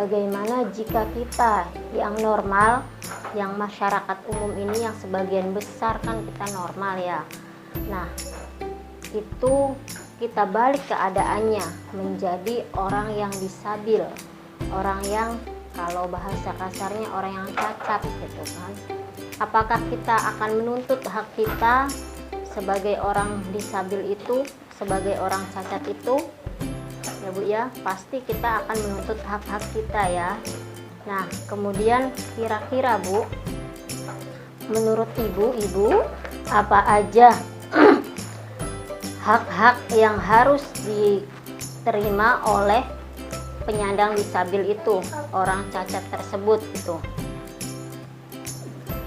bagaimana jika kita yang normal, yang masyarakat umum ini yang sebagian besar kan kita normal ya. Nah, itu kita balik keadaannya menjadi orang yang disabil, orang yang kalau bahasa kasarnya orang yang cacat gitu kan. Apakah kita akan menuntut hak kita sebagai orang disabil itu, sebagai orang cacat itu? Ya Bu ya, pasti kita akan menuntut hak-hak kita ya. Nah, kemudian kira-kira Bu, menurut Ibu apa aja hak-hak yang harus diterima oleh penyandang disabil itu, orang cacat tersebut itu?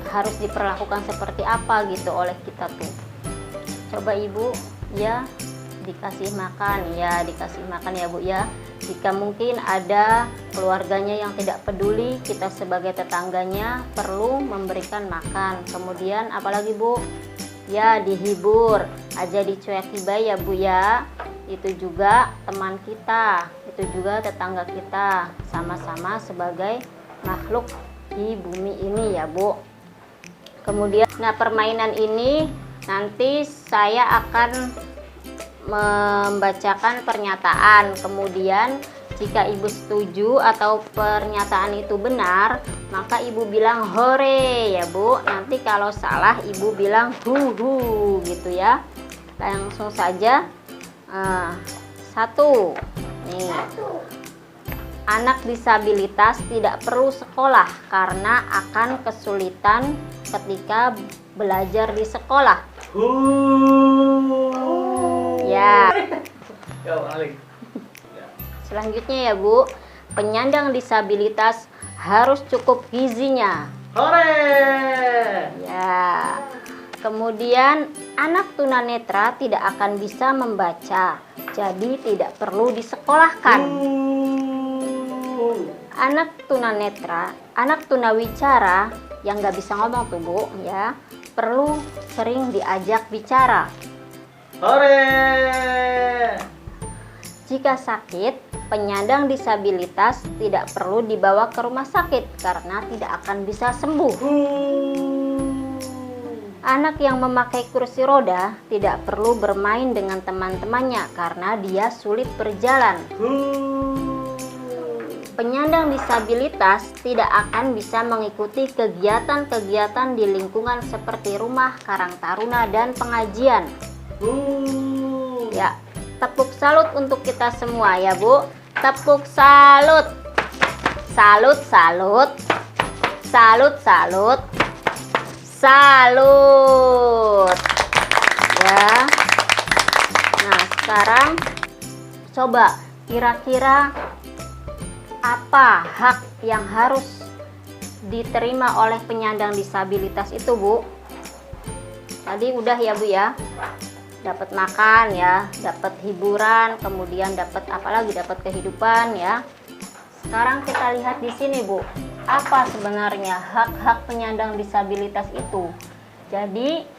Harus diperlakukan seperti apa gitu oleh kita tuh? Coba Ibu ya, dikasih makan ya Bu ya. Jika mungkin ada keluarganya yang tidak peduli, kita sebagai tetangganya perlu memberikan makan. Kemudian apalagi Bu? Ya, dihibur aja, dicueki bae ya Bu ya. Itu juga teman kita, itu juga tetangga kita, sama-sama sebagai makhluk di bumi ini ya Bu. Kemudian, nah permainan ini nanti saya akan membacakan pernyataan. Kemudian jika Ibu setuju atau pernyataan itu benar, maka Ibu bilang hore ya Bu. Nanti kalau salah Ibu bilang hu gitu ya. Langsung saja. Satu nih, anak disabilitas tidak perlu sekolah karena akan kesulitan ketika belajar di sekolah. Ya. Selanjutnya ya Bu, penyandang disabilitas harus cukup gizinya. Hore! Ya. Kemudian anak tunanetra tidak akan bisa membaca, jadi tidak perlu disekolahkan. Anak tunanetra, anak tunawicara yang nggak bisa ngomong tuh Bu ya, perlu sering diajak bicara. Hore! Jika sakit, penyandang disabilitas tidak perlu dibawa ke rumah sakit karena tidak akan bisa sembuh. Anak yang memakai kursi roda tidak perlu bermain dengan teman-temannya karena dia sulit berjalan. Penyandang disabilitas tidak akan bisa mengikuti kegiatan-kegiatan di lingkungan seperti rumah, karang taruna, dan pengajian. Ya, tepuk salut untuk kita semua ya Bu. Tepuk salut. Salut, salut. Salut, salut. Salut. Ya. Nah, sekarang coba kira-kira apa hak yang harus diterima oleh penyandang disabilitas itu Bu? Tadi udah ya Bu ya. Dapat makan ya, dapat hiburan, kemudian dapat apa lagi? Dapat kehidupan ya. Sekarang kita lihat di sini Bu, apa sebenarnya hak-hak penyandang disabilitas itu? Jadi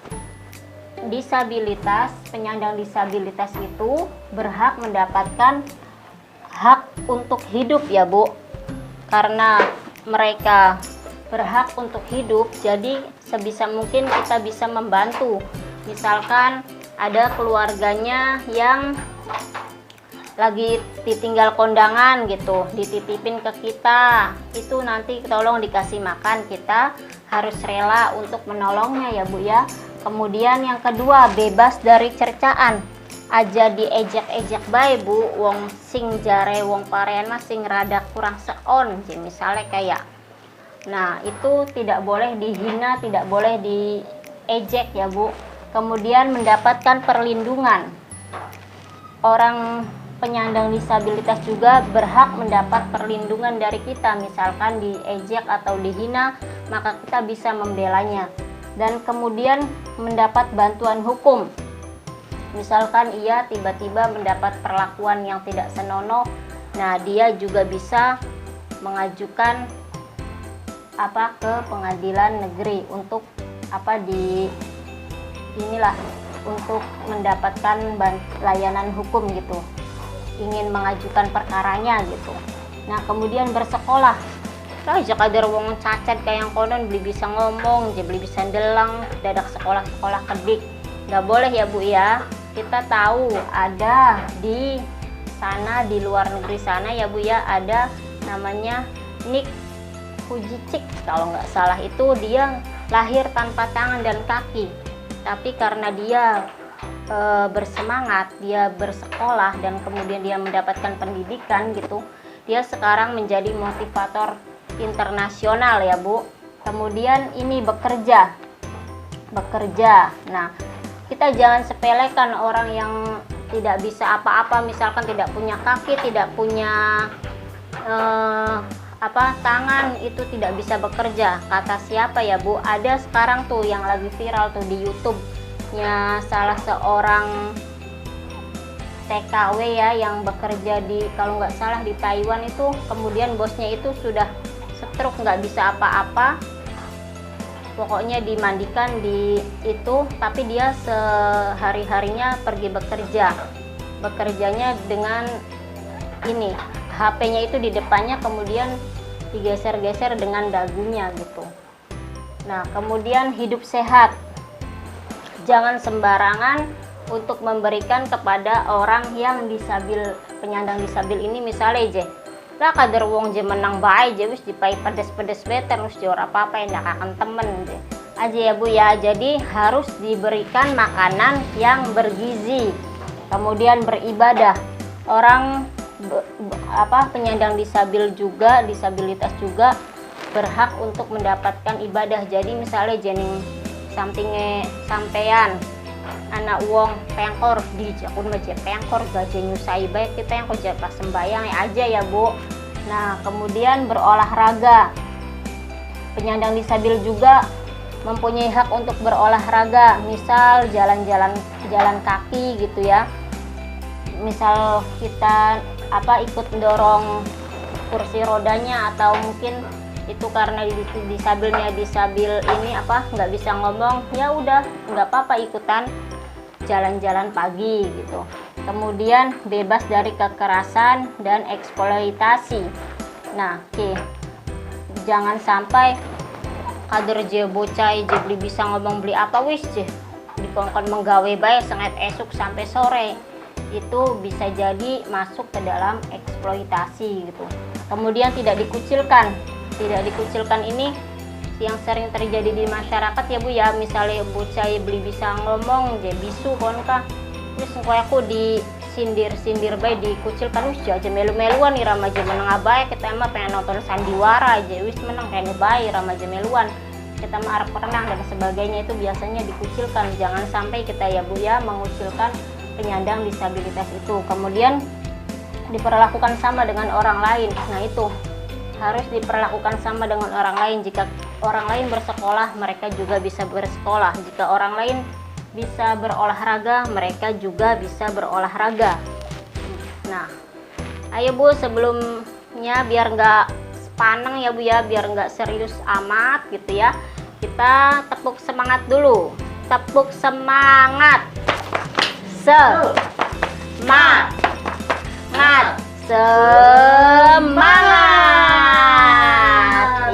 penyandang disabilitas itu berhak mendapatkan hak untuk hidup ya Bu. Karena mereka berhak untuk hidup, jadi sebisa mungkin kita bisa membantu. Misalkan ada keluarganya yang lagi ditinggal kondangan gitu, dititipin ke kita, itu nanti tolong dikasih makan, kita harus rela untuk menolongnya ya Bu ya. Kemudian yang kedua, bebas dari cercaan, aja diejek-ejek bae Bu, wong sing jare wong parena sing rada kurang seon, misalnya kayak. Nah, itu tidak boleh dihina, tidak boleh diejek ya Bu. Kemudian mendapatkan perlindungan. Orang penyandang disabilitas juga berhak mendapat perlindungan dari kita, misalkan diejek atau dihina, maka kita bisa membelanya. Dan kemudian mendapat bantuan hukum. Misalkan ia tiba-tiba mendapat perlakuan yang tidak senonoh, nah dia juga bisa mengajukan ke pengadilan negeri untuk untuk mendapatkan layanan hukum gitu, ingin mengajukan perkaranya gitu. Nah kemudian bersekolah. Aja kadar wong cacat kayak yang konon beli bisa ngomong, beli bisa ndelang, dadak sekolah kedik. Nggak boleh ya Bu ya. Kita tahu ada di sana, di luar negeri sana ya Bu ya, ada namanya Nick Vujicic kalau nggak salah. Itu dia lahir tanpa tangan dan kaki, tapi karena dia bersemangat, dia bersekolah dan kemudian dia mendapatkan pendidikan gitu, dia sekarang menjadi motivator internasional ya Bu. Kemudian ini bekerja. Nah kita jangan sepelekan orang yang tidak bisa apa-apa, misalkan tidak punya kaki, tidak punya tangan, itu tidak bisa bekerja. Kata siapa ya Bu? Ada sekarang tuh yang lagi viral tuh di YouTube-nya salah seorang TKW ya, yang bekerja di, kalau nggak salah di Taiwan itu, kemudian bosnya itu sudah stroke, nggak bisa apa-apa, pokoknya dimandikan di itu, tapi dia sehari-harinya pergi bekerjanya dengan ini, HP-nya itu di depannya, kemudian digeser-geser dengan dagunya gitu. Nah kemudian hidup sehat, jangan sembarangan untuk memberikan kepada orang yang penyandang disabil ini. Misalnya aja lah kader wong je menang baik je wis dipai pedes-pedes beten wis jor apa-apa yang akan temen je aja ya Bu ya. Jadi harus diberikan makanan yang bergizi, kemudian beribadah. Orang penyandang disabilitas juga berhak untuk mendapatkan ibadah. Jadi misalnya jening sampingnya sampean anak uang pengkor di jakun meja pengkor gaji nyusai baik kita yang kerja pas sembayang aja ya Bu. Nah kemudian berolahraga, penyandang disabil juga mempunyai hak untuk berolahraga, misal jalan kaki gitu ya, misal kita ikut dorong kursi rodanya, atau mungkin itu karena disabil ini nggak bisa ngomong, ya udah nggak apa-apa ikutan jalan-jalan pagi gitu. Kemudian bebas dari kekerasan dan eksploitasi. Nah jangan sampai kader je bocah je beli bisa ngomong beli apa wis je dikongkon menggawe bae sengat esok sampai sore, itu bisa jadi masuk ke dalam eksploitasi gitu. Kemudian tidak dikucilkan ini yang sering terjadi di masyarakat ya Bu ya. Misalnya bocah beli bisa ngomong je bisu konka wis engko aku disindir bae dikucilkan wis aja melu-meluan nih remaja meneng bae. Kita mah pengen nonton sandiwara aja wis meneng kayaknya bae remaja meluan, kita mah arep renang dan sebagainya, itu biasanya dikucilkan. Jangan sampai kita ya Bu ya mengucilkan penyandang disabilitas itu. Kemudian diperlakukan sama dengan orang lain. Nah itu harus diperlakukan sama dengan orang lain. Jika orang lain bersekolah, mereka juga bisa bersekolah. Jika orang lain bisa berolahraga, mereka juga bisa berolahraga. Nah ayo Bu, sebelumnya biar nggak sepaneng ya Bu ya, biar nggak serius amat gitu ya, kita tepuk semangat dulu. Tepuk semangat. Semangat.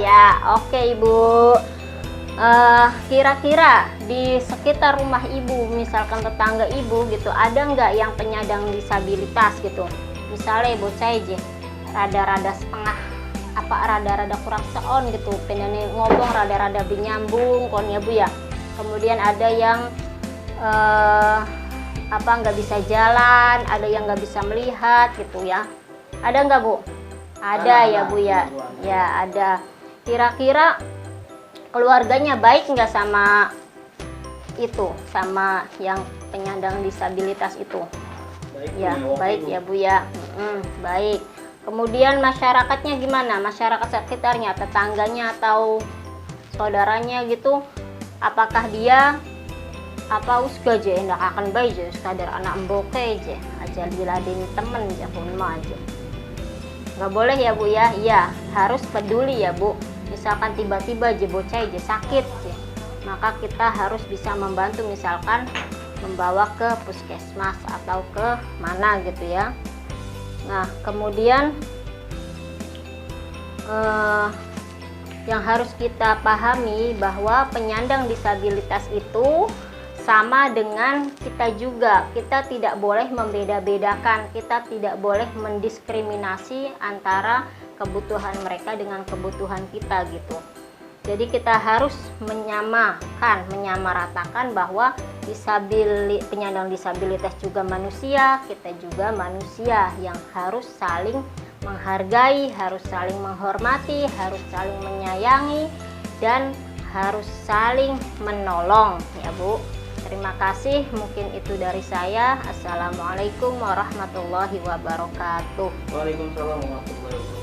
Ya, oke Ibu. Kira-kira di sekitar rumah Ibu, misalkan tetangga Ibu gitu, ada nggak yang penyandang disabilitas gitu? Misalnya bocah aja rada-rada setengah rada-rada kurang seon gitu, pengen ngomong rada-rada binyambung kon ya Bu ya. Kemudian ada yang nggak bisa jalan, ada yang nggak bisa melihat gitu ya. Ada nggak Bu? Ada ya Bu ya. Ya ada. Kira-kira keluarganya baik nggak sama itu, sama yang penyandang disabilitas itu? Baik, ya baik ya Bu ya. Baik. Kemudian masyarakatnya gimana? Masyarakat sekitarnya, tetangganya atau saudaranya gitu, apakah dia usga aja enggak akan baik aja sekadar anak mboke aja diladeni temen aja hunma aja, nggak boleh ya Bu ya. Iya harus peduli ya Bu. Misalkan tiba-tiba aja bocah aja sakit aja, maka kita harus bisa membantu, misalkan membawa ke puskesmas atau ke mana gitu ya. Nah kemudian yang harus kita pahami bahwa penyandang disabilitas itu sama dengan kita juga. Kita tidak boleh membeda-bedakan, kita tidak boleh mendiskriminasi antara kebutuhan mereka dengan kebutuhan kita gitu. Jadi kita harus menyamaratakan bahwa penyandang disabilitas juga manusia, kita juga manusia yang harus saling menghargai, harus saling menghormati, harus saling menyayangi, dan harus saling menolong ya Bu. Terima kasih, mungkin itu dari saya. Assalamualaikum warahmatullahi wabarakatuh. Waalaikumsalam warahmatullahi wabarakatuh.